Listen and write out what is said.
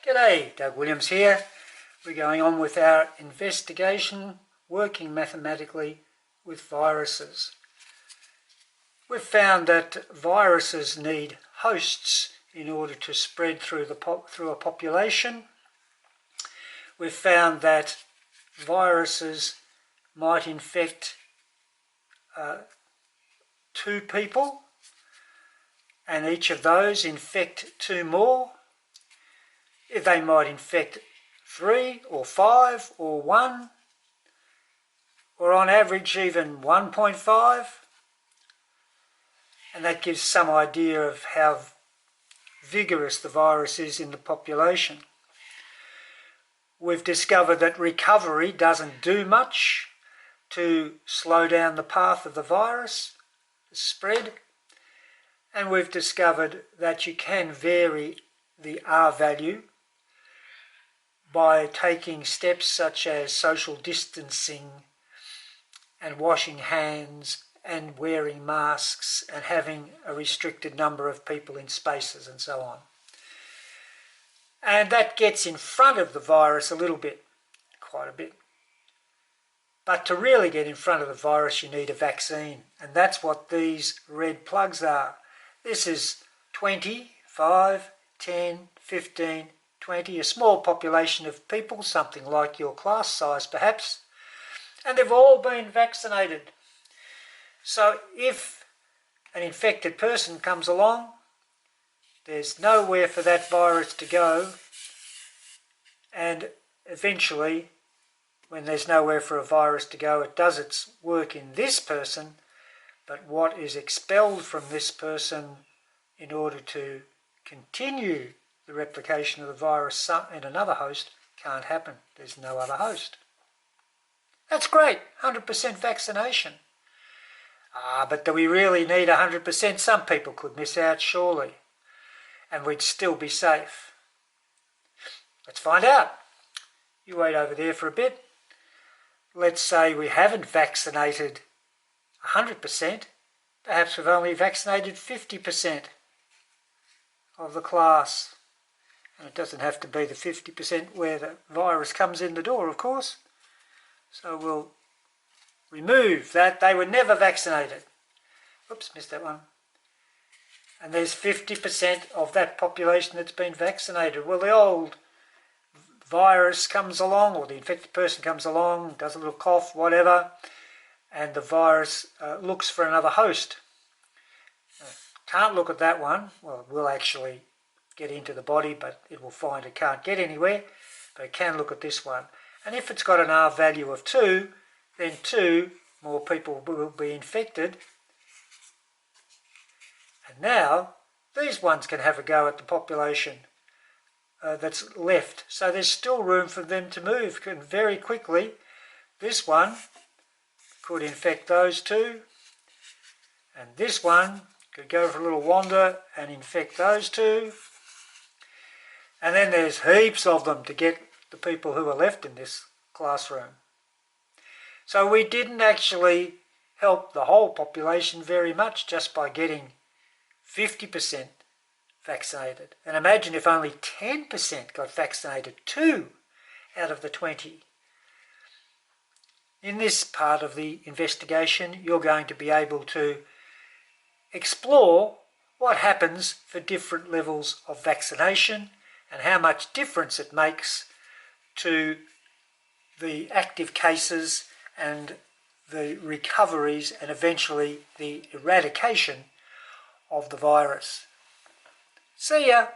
G'day, Doug Williams here. We're going on with our investigation, working mathematically with viruses. We've found that viruses need hosts in order to spread through a population. We've found that viruses might infect 2 people, and each of those infect 2 more. They might infect 3 or 5 or 1, or on average even 1.5, and that gives some idea of how vigorous the virus is in the population. We've discovered that recovery doesn't do much to slow down the path of the virus spread, and we've discovered that you can vary the R value by taking steps such as social distancing and washing hands and wearing masks and having a restricted number of people in spaces and so on. And that gets in front of the virus a little bit, quite a bit. But to really get in front of the virus you need a vaccine, and that's what these red plugs are. This is 20, 5, 10, 15, 20, a small population of people, something like your class size perhaps, and they've all been vaccinated. So if an infected person comes along, there's nowhere for that virus to go, and eventually, when there's nowhere for a virus to go, it does its work in this person, but what is expelled from this person in order to continue the replication of the virus in another host can't happen. There's no other host. That's great, 100% vaccination. But do we really need 100%? Some people could miss out, surely, and we'd still be safe. Let's find out. You wait over there for a bit. Let's say we haven't vaccinated 100%. Perhaps we've only vaccinated 50% of the class. And it doesn't have to be the 50% where the virus comes in the door, of course. So we'll remove that. They were never vaccinated. Oops, missed that one. And there's 50% of that population that's been vaccinated. Well, the old virus comes along, or the infected person comes along, does a little cough, whatever, and the virus looks for another host. Can't look at that one. Well, it will actually get into the body, but it will find it can't get anywhere, but it can look at this one. And if it's got an R value of 2, then 2 more people will be infected. And now these ones can have a go at the population that's left. So there's still room for them to move very quickly. This one could infect those 2, and this one could go for a little wander and infect those 2. And then there's heaps of them to get the people who are left in this classroom. So we didn't actually help the whole population very much just by getting 50% vaccinated. And imagine if only 10% got vaccinated, 2 out of the 20. In this part of the investigation, you're going to be able to explore what happens for different levels of vaccination and how much difference it makes to the active cases and the recoveries and eventually the eradication of the virus. See ya!